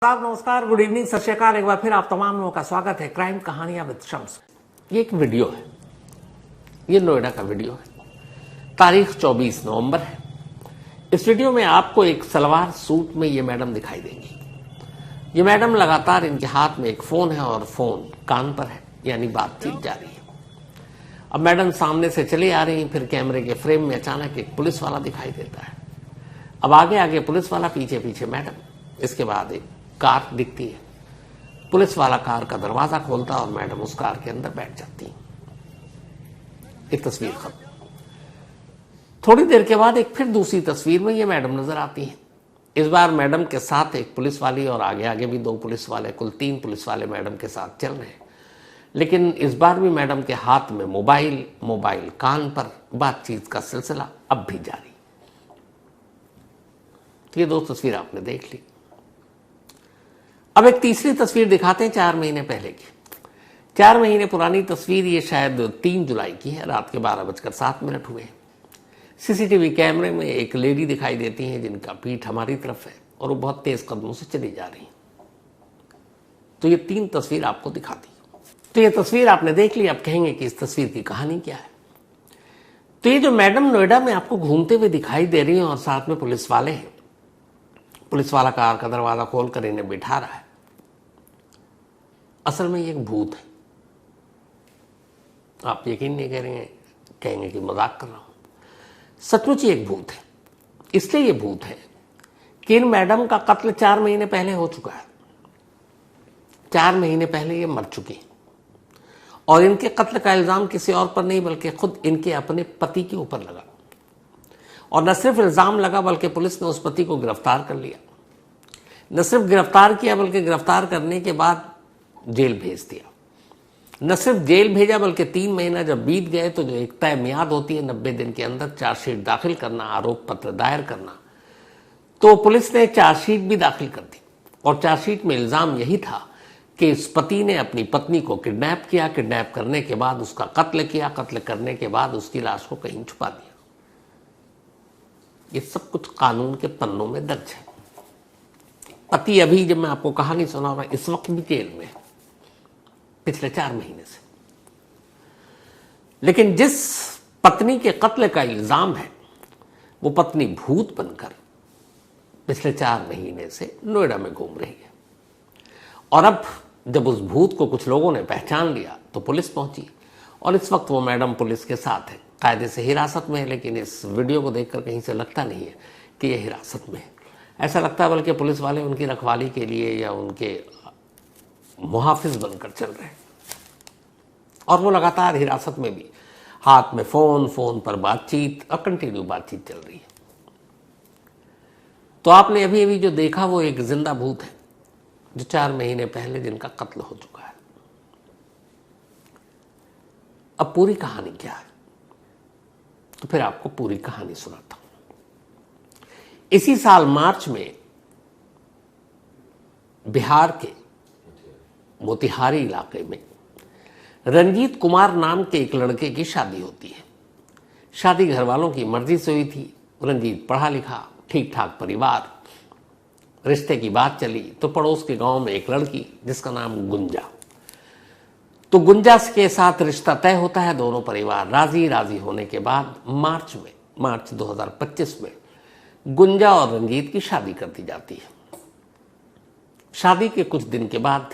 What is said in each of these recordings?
साहब नमस्कार, good evening, सत श्री अकाल। एक बार फिर आप तमाम लोगों का स्वागत है क्राइम कहानियां विद शम्स। ये एक वीडियो है, ये नोएडा का वीडियो है। तारीख 24 नवंबर है। इस वीडियो में आपको एक सलवार सूट में ये मैडम दिखाई देंगी। ये मैडम लगातार, इनके हाथ में एक फोन है और फोन कान पर है, यानी बातचीत जारी है। अब मैडम सामने से चली आ रही, फिर कैमरे के फ्रेम में अचानक एक पुलिस वाला दिखाई देता है। अब आगे आगे पुलिस वाला, पीछे पीछे मैडम। इसके बाद एक कार दिखती है। पुलिस वाला कार का दरवाजा खोलता है और मैडम उस कार के अंदर बैठ जाती है। एक तस्वीर खत्म। थोड़ी देर के बाद एक फिर दूसरी तस्वीर में ये मैडम नजर आती है। इस बार मैडम के साथ एक पुलिस वाली और आगे आगे भी दो पुलिस वाले, कुल 3 पुलिस वाले मैडम के साथ चल रहे हैं। लेकिन इस बार भी मैडम के हाथ में मोबाइल कान पर, बातचीत का सिलसिला अब भी जारी। तो ये 2 तस्वीर आपने देख ली। अब एक तीसरी तस्वीर दिखाते हैं 4 महीने पहले की। 4 महीने पुरानी तस्वीर, ये शायद 3 जुलाई की है। रात के 12:07 हुए। सीसीटीवी कैमरे में एक लेडी दिखाई देती है जिनका पीठ हमारी तरफ है और वो बहुत तेज कदमों से चली जा रही है। तो ये 3 तस्वीर आपको दिखा दी। तो ये तस्वीर आपने देख ली। आप कहेंगे कि इस तस्वीर की कहानी क्या है। तो ये जो मैडम नोएडा में आपको घूमते हुए दिखाई दे रही है और साथ में पुलिस वाले हैं, पुलिस वाला कार का दरवाजा खोलकर इन्हें बिठा रहा है। असल में ये एक भूत है। आप यकीन नहीं करेंगे, कहेंगे कि मजाक कर रहा हूं। सचमुच ये एक भूत है। इसलिए ये भूत है कि इन मैडम का कत्ल 4 महीने पहले हो चुका है। 4 महीने पहले ये मर चुकी है और इनके कत्ल का इल्जाम किसी और पर नहीं बल्कि खुद इनके अपने पति के ऊपर लगा। और न सिर्फ इल्जाम लगा बल्कि पुलिस ने उस पति को गिरफ्तार कर लिया। न सिर्फ गिरफ्तार किया बल्कि गिरफ्तार करने के बाद जेल भेज दिया। न सिर्फ जेल भेजा बल्कि 3 महीना जब बीत गए तो जो एक तय मियाद होती है 90 दिन के अंदर चार्जशीट दाखिल करना, आरोप पत्र दायर करना, तो पुलिस ने चार्जशीट भी दाखिल कर दी। और चार्जशीट में इल्जाम यही था कि इस पति ने अपनी पत्नी को किडनैप किया, किडनैप करने के बाद उसका कत्ल किया, कत्ल करने के बाद उसकी लाश को कहीं छुपा दिया। ये सब कुछ कानून के पन्नों में दर्ज है। पति अभी, जब मैं आपको कहानी सुना रहा हूं, इस वक्त भी जेल में, पिछले 4 महीने से। लेकिन जिस पत्नी के कत्ल का इल्जाम है वो पत्नी भूत बनकर पिछले 4 महीने से नोएडा में घूम रही है। और अब जब उस भूत को कुछ लोगों ने पहचान लिया तो पुलिस पहुंची और इस वक्त वो मैडम पुलिस के साथ है, कायदे से हिरासत में है। लेकिन इस वीडियो को देखकर कहीं से लगता नहीं है कि ये हिरासत में है। ऐसा लगता है बल्कि पुलिस वाले उनकी रखवाली के लिए या उनके मुहाफिज बनकर चल रहे हैं। और वो लगातार हिरासत में भी, हाथ में फोन पर बातचीत और कंटिन्यू बातचीत चल रही है। तो आपने अभी अभी जो देखा वो एक जिंदा भूत है जो 4 महीने पहले जिनका कत्ल हो चुका है। अब पूरी कहानी क्या है, तो फिर आपको पूरी कहानी सुनाता हूं। इसी साल मार्च में बिहार के मोतिहारी इलाके में रंजीत कुमार नाम के एक लड़के की शादी होती है। शादी घर वालों की मर्जी से हुई थी। रंजीत पढ़ा लिखा, ठीक ठाक परिवार। रिश्ते की बात चली तो पड़ोस के गांव में एक लड़की जिसका नाम गुंजा, तो गुंजा के साथ रिश्ता तय होता है। दोनों परिवार राजी होने के बाद मार्च 2025 में गुंजा और रंजीत की शादी कर दी जाती है। शादी के कुछ दिन के बाद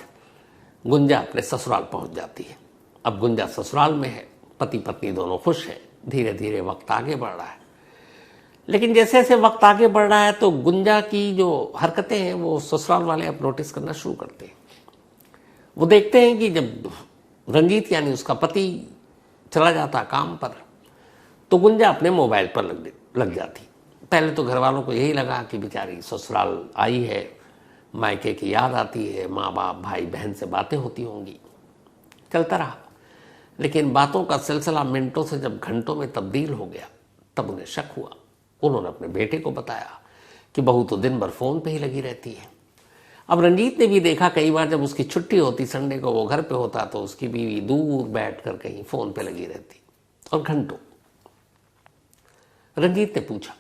गुंजा अपने ससुराल पहुंच जाती है। अब गुंजा ससुराल में है, पति पत्नी दोनों खुश हैं। धीरे धीरे वक्त आगे बढ़ रहा है। लेकिन जैसे जैसे वक्त आगे बढ़ रहा है तो गुंजा की जो हरकतें हैं वो ससुराल वाले अब नोटिस करना शुरू करते हैं। वो देखते हैं कि जब रंजीत यानी उसका पति चला जाता काम पर तो गुंजा अपने मोबाइल पर लग जाती। पहले तो घर वालों को यही लगा कि बेचारी ससुराल आई है, मायके की याद आती है, माँ बाप भाई बहन से बातें होती होंगी। चलता रहा। लेकिन बातों का सिलसिला मिनटों से जब घंटों में तब्दील हो गया तब उन्हें शक हुआ। उन्होंने अपने बेटे को बताया कि बहू तो दिन भर फोन पे ही लगी रहती है। अब रंजीत ने भी देखा कई बार जब उसकी छुट्टी होती, संडे को वो घर पे होता, तो उसकी बीवी दूर बैठकर कहीं फोन पे लगी रहती और घंटों। रंजीत ने पूछा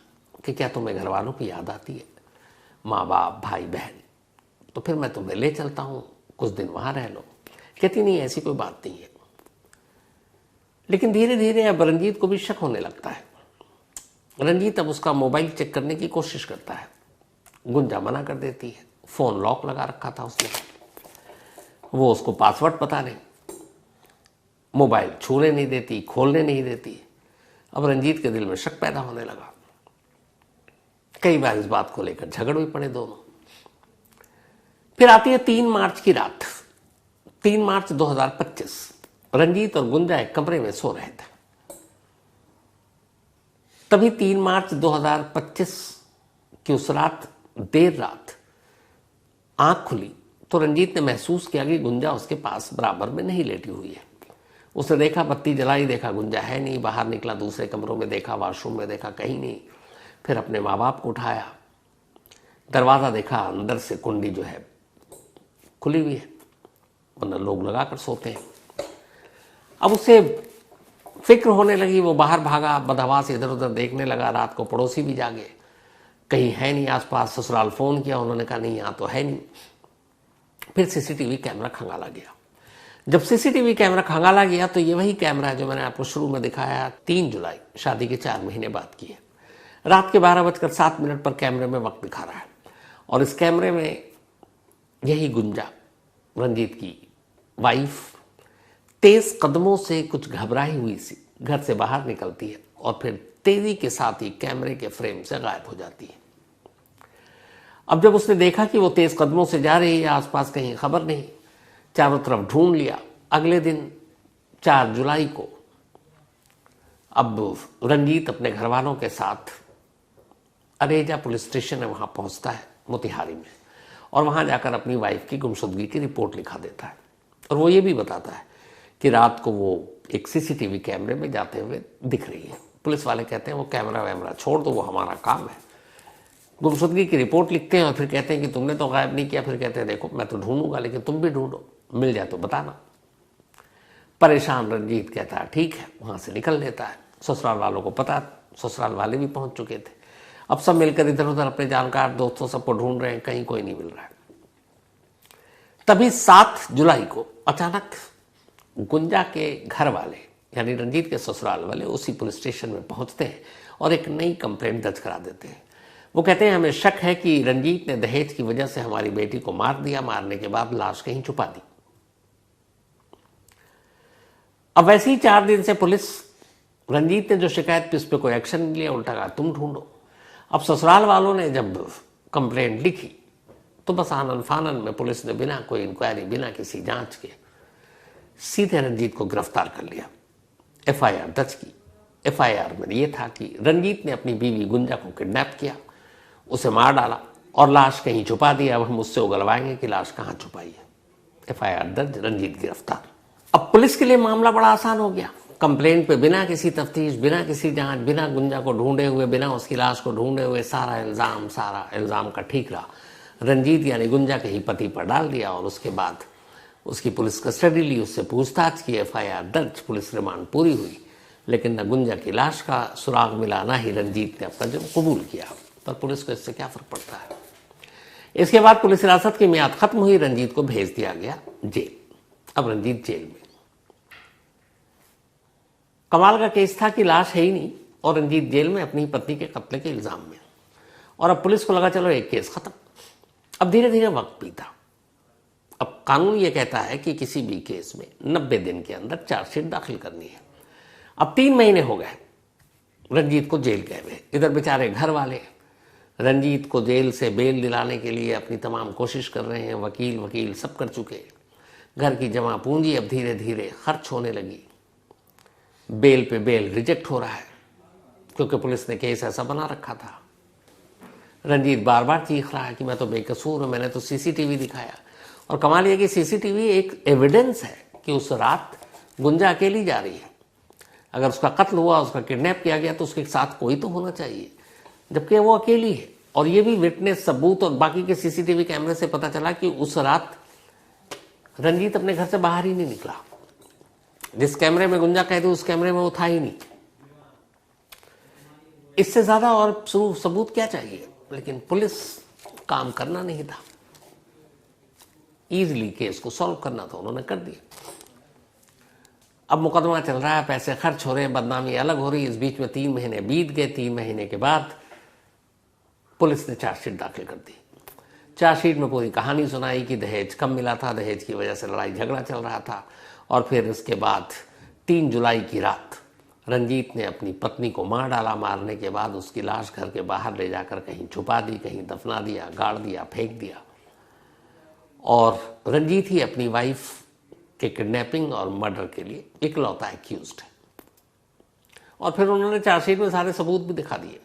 कि क्या तुम्हें घर वालों की याद आती है, माँ बाप भाई बहन? तो फिर मैं तुम्हें ले चलता हूं, कुछ दिन वहां रह लो। कहती नहीं, ऐसी कोई बात नहीं है। लेकिन धीरे धीरे अब रंजीत को भी शक होने लगता है। रंजीत अब उसका मोबाइल चेक करने की कोशिश करता है, गुंजा मना कर देती है। फोन लॉक लगा रखा था उसने, वो उसको पासवर्ड पता नहीं, मोबाइल छूने नहीं देती, खोलने नहीं देती। अब रंजीत के दिल में शक पैदा होने लगा। कई बार इस बात को लेकर झगड़ भी पड़े दोनों। फिर आती है 3 मार्च की रात, 3 मार्च 2025। रंजीत और गुंजा एक कमरे में सो रहे थे। तभी 3 मार्च 2025 की उस रात देर रात आंख खुली तो रंजीत ने महसूस किया कि गुंजा उसके पास बराबर में नहीं लेटी हुई है। उसने देखा, बत्ती जलाई, देखा गुंजा है नहीं। बाहर निकला, दूसरे कमरों में देखा, वॉशरूम में देखा, कहीं नहीं। फिर अपने माँ बाप को उठाया, दरवाजा देखा, अंदर से कुंडी जो है खुली हुई है, वरना लोग लगाकर सोते हैं। अब उसे फिक्र होने लगी, वो बाहर भागा, बदहवास इधर उधर देखने लगा। रात को पड़ोसी भी जागे, कहीं है नहीं आसपास। ससुराल फोन किया, उन्होंने कहा नहीं, यहाँ तो है नहीं। फिर सीसीटीवी कैमरा खंगाला गया। जब सीसीटीवी कैमरा खंगाला गया तो ये वही कैमरा है जो मैंने आपको शुरू में दिखाया। 3 जुलाई, शादी के 4 महीने बाद की है। रात के 12:07 पर कैमरे में वक्त दिखा रहा है, और इस कैमरे में यही गुंजा, रंजीत की वाइफ, तेज कदमों से कुछ घबराई हुई सी घर से बाहर निकलती है और फिर तेजी के साथ ही कैमरे के फ्रेम से गायब हो जाती है। अब जब उसने देखा कि वो तेज कदमों से जा रही है, आसपास कहीं खबर नहीं, चारों तरफ ढूंढ लिया। अगले दिन 4 जुलाई को अब रंजीत अपने घर वालों के साथ अरेजा पुलिस स्टेशन है, वहां पहुंचता है मोतिहारी में, और वहां जाकर अपनी वाइफ की गुमशुदगी की रिपोर्ट लिखा देता है। और वो ये भी बताता है कि रात को वो एक सीसीटीवी कैमरे में जाते हुए दिख रही है। पुलिस वाले कहते हैं वो कैमरा वैमरा छोड़ दो, वो हमारा काम है। गुमशुदगी की रिपोर्ट लिखते हैं और फिर कहते हैं कि तुमने तो गायब नहीं किया। फिर कहते हैं देखो मैं तो ढूंढूंगा, लेकिन तुम भी ढूंढो, मिल जाए तो बताना। परेशान रंजीत कहता है ठीक है, वहां से निकल लेता है। ससुराल वालों को पता, ससुराल वाले भी पहुंच चुके थे। अब सब मिलकर इधर उधर अपने जानकार दोस्तों सबको ढूंढ रहे हैं, कहीं कोई नहीं मिल रहा है। तभी 7 जुलाई को अचानक गुंजा के घर वाले यानी रंजीत के ससुराल वाले उसी पुलिस स्टेशन में पहुंचते हैं और एक नई कंप्लेंट दर्ज करा देते हैं। वो कहते हैं हमें शक है कि रंजीत ने दहेज की वजह से हमारी बेटी को मार दिया, मारने के बाद लाश कहीं छुपा दी। अब वैसे ही 4 दिन से पुलिस, रंजीत ने जो शिकायत की उस पर कोई एक्शन नहीं लिया, उल्टा कहा तुम ढूंढो। अब ससुराल वालों ने जब कंप्लेंट लिखी तो बस आनन फानन में पुलिस ने बिना कोई इंक्वायरी, बिना किसी जांच के सीधे रंजीत को गिरफ्तार कर लिया, एफआईआर दर्ज की। एफआईआर में यह था कि रंजीत ने अपनी बीवी गुंजा को किडनैप किया, उसे मार डाला और लाश कहीं छुपा दिया। अब हम उससे उगलवाएंगे कि लाश कहां छुपाई है। एफआईआर दर्ज, रंजीत गिरफ्तार। अब पुलिस के लिए मामला बड़ा आसान हो गया। कंप्लेंट पे बिना किसी तफ्तीश, बिना किसी जांच, बिना गुंजा को ढूंढे हुए, बिना उसकी लाश को ढूंढे हुए सारा इल्जाम का ठीकरा रंजीत यानी गुंजा के ही पति पर डाल दिया। और उसके बाद उसकी पुलिस कस्टडी ली, उससे पूछताछ की, एफआईआर दर्ज, पुलिस रिमांड पूरी हुई। लेकिन न गुंजा की लाश का सुराग मिला, ना ही रंजीत ने अपना जुर्म कबूल किया। पर पुलिस को इससे क्या फर्क पड़ता है। इसके बाद पुलिस हिरासत की मियाद खत्म हुई, रंजीत को भेज दिया गया जेल। अब रंजीत जेल में। कमाल का केस था कि लाश है ही नहीं और रंजीत जेल में अपनी पत्नी के कत्ल के इल्जाम में। और अब पुलिस को लगा चलो एक केस खत्म। अब धीरे धीरे वक्त बीता। अब कानून यह कहता है कि किसी भी केस में 90 दिन के अंदर चार्जशीट दाखिल करनी है। अब 3 महीने हो गए रंजीत को जेल गए हुए। इधर बेचारे घर वाले रंजीत को जेल से बेल दिलाने के लिए अपनी तमाम कोशिश कर रहे हैं। वकील सब कर चुके। घर की जमा पूंजी अब धीरे धीरे खर्च होने लगी। बेल पे बेल रिजेक्ट हो रहा है क्योंकि पुलिस ने केस ऐसा बना रखा था। रंजीत बार बार चीख रहा है कि मैं तो बेकसूर हूं, मैंने तो सीसीटीवी दिखाया। और कमाल यह कि सीसीटीवी एक एविडेंस है कि उस रात गुंजा अकेली जा रही है। अगर उसका कत्ल हुआ, उसका किडनैप किया गया तो उसके साथ कोई तो होना चाहिए, जबकि वो अकेली है। और ये भी विटनेस, सबूत और बाकी के सीसीटीवी कैमरे से पता चला कि उस रात रंजीत अपने घर से बाहर ही नहीं निकला। जिस कैमरे में गुंजा कहती उस कैमरे में वो था ही नहीं। इससे ज्यादा और सबूत क्या चाहिए। लेकिन पुलिस काम करना नहीं था। ईजिली केस को सॉल्व करना था, उन्होंने कर दिया। अब मुकदमा चल रहा है, पैसे खर्च हो रहे हैं, बदनामी अलग हो रही है। इस बीच में 3 महीने बीत गए। 3 महीने के बाद पुलिस ने चार्जशीट दाखिल कर दी। चार्जशीट में पूरी कहानी सुनाई कि दहेज कम मिला था, दहेज की वजह से लड़ाई झगड़ा चल रहा था। और फिर इसके बाद 3 जुलाई की रात रंजीत ने अपनी पत्नी को मार डाला। मारने के बाद उसकी लाश घर के बाहर ले जाकर कहीं छुपा दी, कहीं दफना दिया, गाड़ दिया, फेंक दिया। और रंजीत ही अपनी वाइफ के किडनैपिंग और मर्डर के लिए इकलौता एक्यूज्ड है। और फिर उन्होंने चार्जशीट में सारे सबूत भी दिखा दिए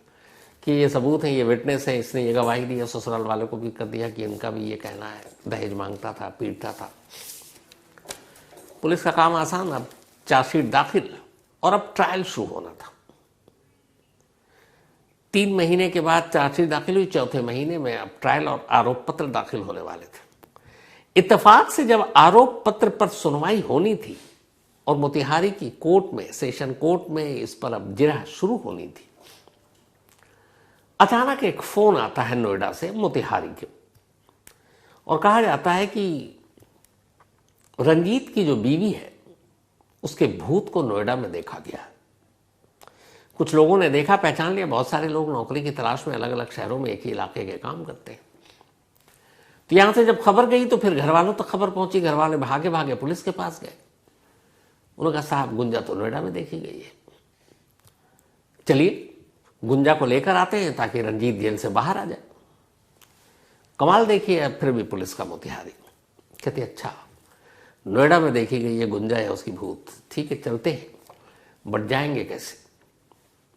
कि ये सबूत हैं, ये विटनेस है, इसने ये गवाही दी है। ससुराल वालों को भी कर दिया कि इनका भी ये कहना है, दहेज मांगता था, पीटता था। पुलिस का काम आसान। अब चार्जशीट दाखिल और अब ट्रायल शुरू होना था। 3 महीने के बाद चार्जशीट दाखिल हुई, 4थे महीने में अब ट्रायल और आरोप पत्र दाखिल होने वाले थे। इत्तेफाक से जब आरोप पत्र पर सुनवाई होनी थी और मोतिहारी की कोर्ट में, सेशन कोर्ट में इस पर अब जिरह शुरू होनी थी, अचानक एक फोन आता है नोएडा से मोतिहारी के, और कहा जाता है कि रंजीत की जो बीवी है उसके भूत को नोएडा में देखा गया। कुछ लोगों ने देखा, पहचान लिया। बहुत सारे लोग नौकरी की तलाश में अलग अलग शहरों में एक ही इलाके के काम करते हैं। तो यहां से जब खबर गई तो फिर घर वालों तक खबर पहुंची। घर वाले भागे भागे पुलिस के पास गए। उन्होंने कहा साहब गुंजा तो नोएडा में देखी गई है, चलिए गुंजा को लेकर आते हैं ताकि रंजीत जेल से बाहर आ जाए। कमाल देखिए, फिर भी पुलिस का मोतिहारी। कहते अच्छा नोएडा में देखी गई है, गुंजा है उसकी भूत, ठीक है चलते हैं, बट जाएंगे कैसे?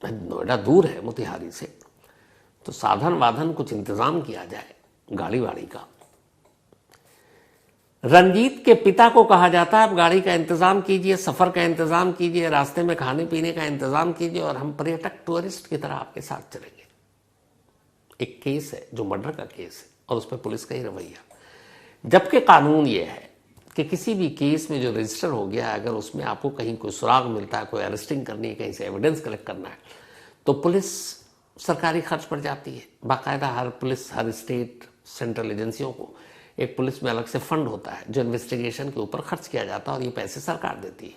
नोएडा दूर है मोतिहारी से, तो साधन वाधन कुछ इंतजाम किया जाए, गाड़ी वाड़ी का। रंजीत के पिता को कहा जाता है आप गाड़ी का इंतजाम कीजिए, सफर का इंतजाम कीजिए, रास्ते में खाने पीने का इंतजाम कीजिए, और हम पर्यटक टूरिस्ट की तरह आपके साथ चलेंगे। एक केस है जो मर्डर का केस है, और उस पर पुलिस का ही रवैया। जबकि कानून ये है कि किसी भी केस में जो रजिस्टर हो गया, अगर उसमें आपको कहीं कोई सुराग मिलता है, कोई अरेस्टिंग करनी है, कहीं से एविडेंस कलेक्ट करना है, तो पुलिस सरकारी खर्च पड़ जाती है। बाकायदा हर पुलिस, हर स्टेट सेंट्रल एजेंसियों को एक पुलिस में अलग से फंड होता है जो इन्वेस्टिगेशन के ऊपर खर्च किया जाता है, और ये पैसे सरकार देती है।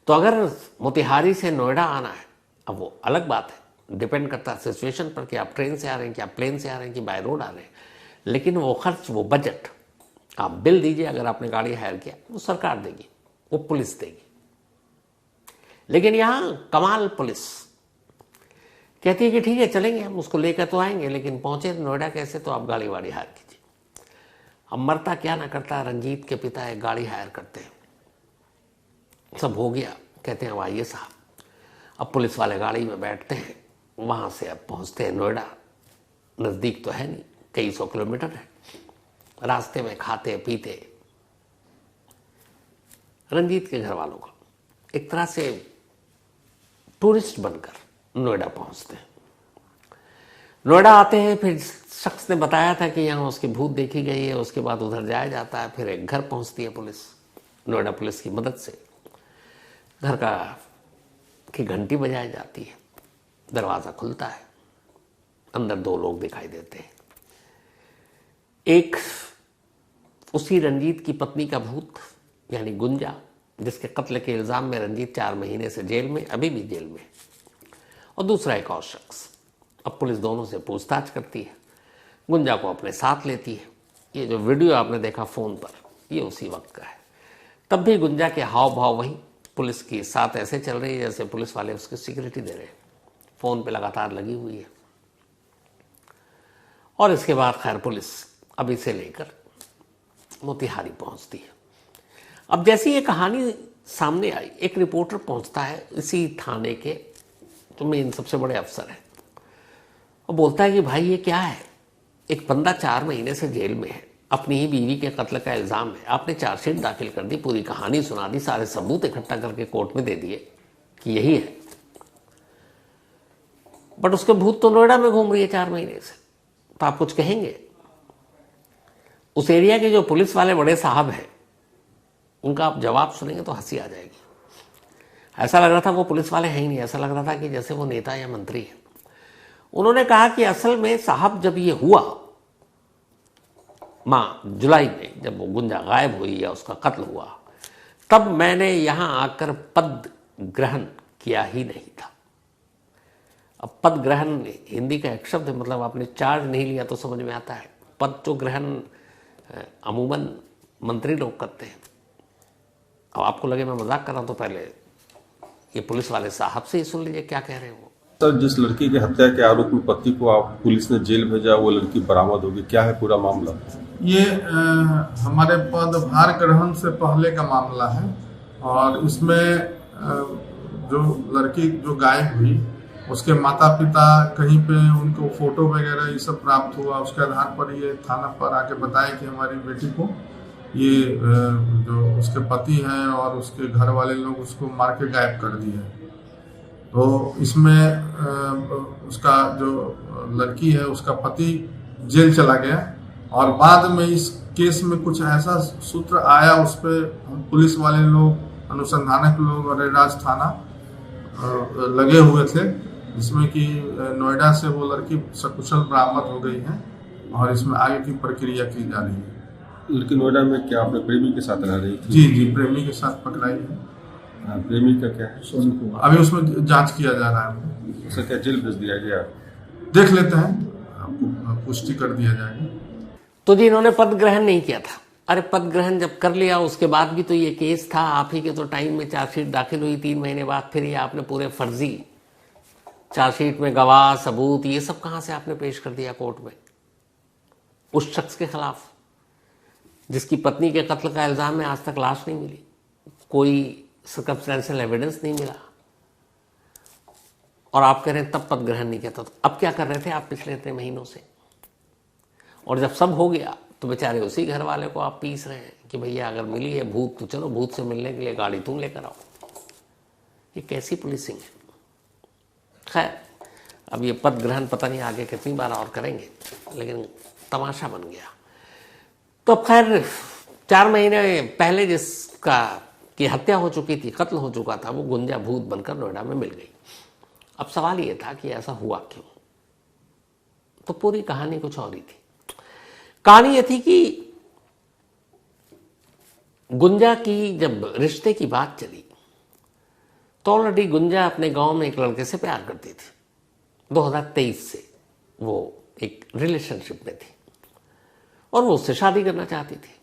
तो अगर मोतिहारी से नोएडा आना है, अब वो अलग बात है, डिपेंड करता है सिचुएशन पर कि आप ट्रेन से आ रहे हैं, कि आप प्लेन से आ रहे हैं, कि बाय रोड आ रहे हैं। लेकिन वो खर्च, वो बजट आप बिल दीजिए, अगर आपने गाड़ी हायर किया वो सरकार देगी, वो पुलिस देगी। लेकिन यहां कमाल, पुलिस कहती है कि ठीक है चलेंगे, हम उसको लेकर तो आएंगे, लेकिन पहुंचे नोएडा कैसे? तो आप गाड़ी वाड़ी हायर कीजिए। अब मरता क्या ना करता, रंजीत के पिता एक गाड़ी हायर करते हैं, सब हो गया। कहते हैं आइए साहब। अब पुलिस वाले गाड़ी में बैठते हैं, वहां से अब पहुंचते हैं नोएडा। नजदीक तो है नहीं, कई 100 किलोमीटर है। रास्ते में खाते पीते रंजीत के घर वालों का एक तरह से टूरिस्ट बनकर नोएडा पहुंचते हैं। नोएडा आते हैं, फिर शख्स ने बताया था कि यहाँ उसकी भूत देखी गई है। उसके बाद उधर जाया जाता है, फिर एक घर पहुंचती है पुलिस, नोएडा पुलिस की मदद से। घर का की घंटी बजाई जाती है, दरवाजा खुलता है, अंदर 2 लोग दिखाई देते हैं। एक उसी रंजीत की पत्नी का भूत यानी गुंजा, जिसके कत्ल के इल्जाम में रंजीत 4 महीने से जेल में, अभी भी जेल में, और दूसरा एक और शख्स। अब पुलिस दोनों से पूछताछ करती है, गुंजा को अपने साथ लेती है। ये जो वीडियो आपने देखा फोन पर, ये उसी वक्त का है। तब भी गुंजा के हाव भाव वही, पुलिस के साथ ऐसे चल रही है जैसे पुलिस वाले उसकी सिक्योरिटी दे रहे हैं, फोन पे लगातार लगी हुई है। और इसके बाद खैर पुलिस अब इसे लेकर मोतिहारी पहुंचती है। अब जैसी ये कहानी सामने आई, एक रिपोर्टर पहुंचता है इसी थाने के जो मेन सबसे बड़े अफसर है, और बोलता है कि भाई ये क्या है, एक बंदा 4 महीने से जेल में है, अपनी ही बीवी के कत्ल का इल्जाम है, आपने चार्जशीट दाखिल कर दी, पूरी कहानी सुना दी, सारे सबूत इकट्ठा करके कोर्ट में दे दिए कि यही है, बट उसके भूत तो नोएडा में घूम रही है 4 महीने से। तो आप कुछ कहेंगे? उस एरिया के जो पुलिस वाले बड़े साहब हैं, उनका आप जवाब सुनेंगे तो हंसी आ जाएगी। ऐसा लग रहा था वो पुलिस वाले हैं ही नहीं, ऐसा लग रहा था कि जैसे वो नेता या मंत्री है। उन्होंने कहा कि असल में साहब जब ये हुआ माह जुलाई में जब वो गुंजा गायब हुई या उसका कत्ल हुआ, तब मैंने यहां आकर पद ग्रहण किया ही नहीं था। अब पद ग्रहण हिंदी का एक शब्द है, मतलब आपने चार्ज नहीं लिया तो समझ में आता है। पद तो ग्रहण अमूमन मंत्री लोग करते हैं। अब आपको लगे मैं मजाक कर रहा हूं तो पहले ये पुलिस वाले साहब से ही सुन लीजिए क्या कह रहे हैं वो। सर, जिस लड़की की हत्या के आरोप में पति को आप पुलिस ने जेल भेजा, वो लड़की बरामद होगी, क्या है पूरा मामला? ये हमारे पदभार ग्रहण से पहले का मामला है और इसमें जो लड़की जो गायब हुई उसके माता पिता कहीं पे उनको फोटो वगैरह ये सब प्राप्त हुआ। उसके आधार पर ये थाना पर आके बताया कि हमारी बेटी को ये जो उसके पति हैं और उसके घर वाले लोग उसको मार के गायब कर दिए हैं। तो इसमें उसका जो लड़की है उसका पति जेल चला गया और बाद में इस केस में कुछ ऐसा सूत्र आया, उस पर हम पुलिस वाले लोग, अनुसंधानक लोग और राज थाना लगे हुए थे, जिसमें कि नोएडा से वो लड़की सकुशल बरामद हो गई है और इसमें आगे की प्रक्रिया की जा रही है। लड़की नोएडा में क्या अपने प्रेमी के साथ रह रही थी? जी, प्रेमी के साथ पकड़ाई है। प्रेमी का क्या है? सोनू कुमार। अभी उसमें जांच किया जा रहा है। उसे क्या जेल भेज दिया गया? देख लेते हैं, आपको पुष्टि कर दिया जाएगा। तो जी इन्होंने पद ग्रहण नहीं किया था। अरे पद ग्रहण जब कर लिया उसके बाद भी तो ये केस था, आप ही के तो टाइम में चार्जशीट दाखिल हुई 3 महीने बाद, फिर ये आपने पूरे फर्जी चार्जशीट में गवाह सबूत ये सब कहां से आपने पेश कर दिया कोर्ट में उस शख्स के खिलाफ जिसकी पत्नी के कत्ल का इल्जाम है। आज तक लाश नहीं मिली, कोई सर्कमस्टेंशियल एविडेंस नहीं मिला और आप कह रहे हैं तब पद ग्रहण नहीं किया था। तो अब क्या कर रहे थे आप पिछले इतने महीनों से? और जब सब हो गया तो बेचारे उसी घर वाले को आप पीस रहे हैं कि भैया अगर मिली है भूत तो चलो भूत से मिलने के लिए गाड़ी तुम लेकर आओ। ये कैसी पुलिसिंग है? खैर, अब ये पद ग्रहण पता नहीं आगे कितनी बार और करेंगे, लेकिन तमाशा बन गया। तो खैर 4 महीने पहले जिसका की हत्या हो चुकी थी, कत्ल हो चुका था, वो गुंजा भूत बनकर नोएडा में मिल गई। अब सवाल ये था कि ऐसा हुआ क्यों? तो पूरी कहानी कुछ और ही थी। कहानी ये थी कि गुंजा की जब रिश्ते की बात चली तो ऑलरेडी गुंजा अपने गांव में एक लड़के से प्यार करती थी। 2023 से वो एक रिलेशनशिप में थी और वो उससे शादी करना चाहती थी।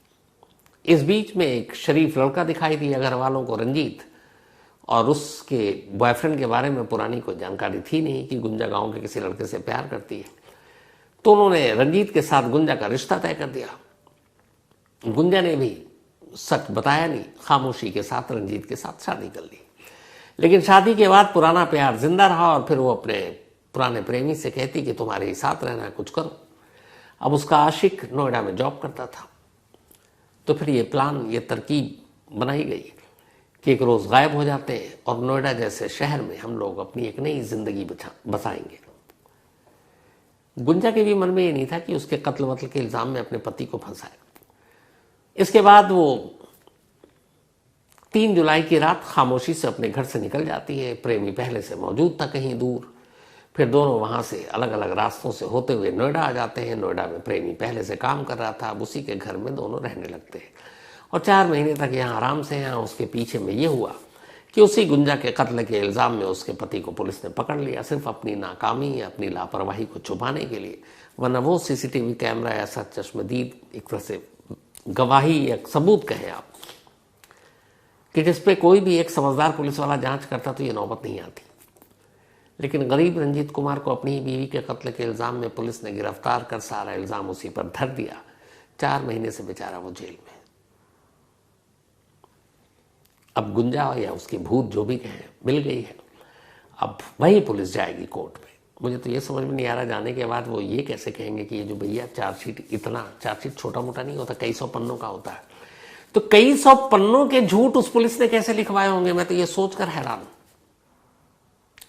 इस बीच में एक शरीफ लड़का दिखाई दिया घर वालों को, रंजीत, और उसके बॉयफ्रेंड के बारे में पुरानी कोई जानकारी थी नहीं कि गुंजा गांव के किसी लड़के से प्यार करती है। तो उन्होंने रंजीत के साथ गुंजा का रिश्ता तय कर दिया। गुंजा ने भी सच बताया नहीं, खामोशी के साथ रंजीत के साथ शादी कर ली। लेकिन शादी के बाद पुराना प्यार जिंदा रहा और फिर वो अपने पुराने प्रेमी से कहती कि तुम्हारे ही साथ रहना है, कुछ करो। अब उसका आशिक नोएडा में जॉब करता था, तो फिर ये प्लान, ये तरकीब बनाई गई कि एक रोज गायब हो जाते हैं और नोएडा जैसे शहर में हम लोग अपनी एक नई जिंदगी बसाएंगे। गुंजा के भी मन में ये नहीं था कि उसके कत्ल वत्ल के इल्जाम में अपने पति को फंसाए। इसके बाद वो 3 जुलाई की रात खामोशी से अपने घर से निकल जाती है। प्रेमी पहले से मौजूद था कहीं दूर, फिर दोनों वहां से अलग अलग रास्तों से होते हुए नोएडा आ जाते हैं। नोएडा में प्रेमी पहले से काम कर रहा था, अब उसी के घर में दोनों रहने लगते हैं और 4 महीने तक यहाँ आराम से हैं। उसके पीछे में ये हुआ कि उसी गुंजा के कत्ल के इल्जाम में उसके पति को पुलिस ने पकड़ लिया, सिर्फ अपनी नाकामी, अपनी लापरवाही को छुपाने के लिए। वरना वो सीसीटीवी कैमरा ऐसा चश्मदीद, एक तरह से गवाही, एक सबूत कहें आप, कि जिस पे कोई भी एक समझदार पुलिस वाला जांच करता तो ये नौबत नहीं आती। लेकिन गरीब रंजीत कुमार को अपनी ही बीवी के कत्ल के इल्जाम में पुलिस ने गिरफ्तार कर सारा इल्जाम उसी पर धर दिया। 4 महीने से बेचारा वो जेल में। अब गुंजा या उसकी भूत जो भी कहें मिल गई है, अब वही पुलिस जाएगी कोर्ट में। मुझे तो ये समझ में नहीं आ रहा जाने के बाद वो ये कैसे कहेंगे कि ये जो भैया चार्जशीट, इतना चार्जशीट छोटा मोटा नहीं होता, कई 100 पन्नों का होता है। तो कई 100 पन्नों के झूठ उस पुलिस ने कैसे लिखवाए होंगे? मैं तो ये सोचकर हैरान।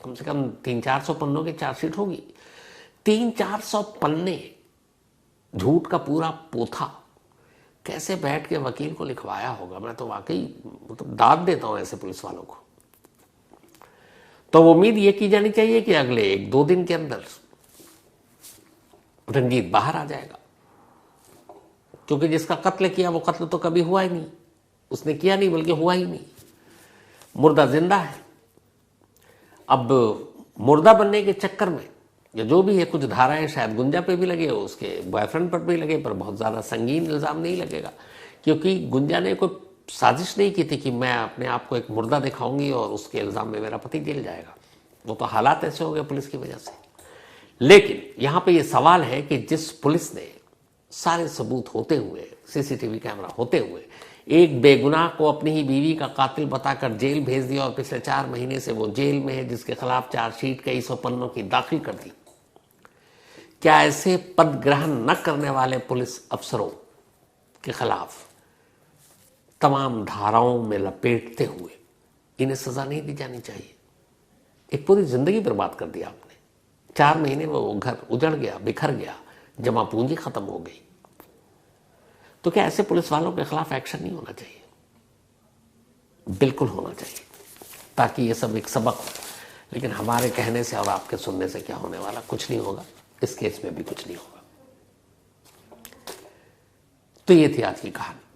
कम से कम 300-400 पन्नों की चार्जशीट होगी। 300-400 पन्ने झूठ का पूरा पोथा कैसे बैठ के वकील को लिखवाया होगा? मैं तो वाकई मतलब दाद देता हूं ऐसे पुलिस वालों को। तो उम्मीद ये की जानी चाहिए कि अगले 1-2 दिन के अंदर रंजीत बाहर आ जाएगा। क्योंकि जिसका कत्ल किया वो कत्ल तो कभी हुआ ही नहीं, उसने किया नहीं बल्कि हुआ ही नहीं, मुर्दा जिंदा है। अब मुर्दा बनने के चक्कर में या जो भी है, कुछ धाराएं शायद गुंजा पे भी लगे, उसके बॉयफ्रेंड पर भी लगे, पर बहुत ज़्यादा संगीन इल्ज़ाम नहीं लगेगा, क्योंकि गुंजा ने कोई साजिश नहीं की थी कि मैं अपने आप को एक मुर्दा दिखाऊंगी और उसके इल्ज़ाम में मेरा पति जेल जाएगा। वो तो हालात ऐसे हो गए पुलिस की वजह से। लेकिन यहाँ पे ये सवाल है कि जिस पुलिस ने सारे सबूत होते हुए, सीसीटीवी कैमरा होते हुए, एक बेगुनाह को अपनी ही बीवी का कातिल बताकर जेल भेज दिया और पिछले 4 महीने से वो जेल में है, जिसके खिलाफ चार्जशीट कई 100 पन्नों की दाखिल कर दी, क्या ऐसे पद ग्रहण न करने वाले पुलिस अफसरों के खिलाफ तमाम धाराओं में लपेटते हुए इन्हें सजा नहीं दी जानी चाहिए? एक पूरी जिंदगी बर्बाद कर दिया आपने। 4 महीने में वो घर उजड़ गया, बिखर गया, जमा पूंजी खत्म हो गई। तो क्या ऐसे पुलिस वालों के खिलाफ एक्शन नहीं होना चाहिए? बिल्कुल होना चाहिए, ताकि ये सब एक सबक हो। लेकिन हमारे कहने से और आपके सुनने से क्या होने वाला? कुछ नहीं होगा। इस केस में भी कुछ नहीं होगा। तो ये थी आज की कहानी।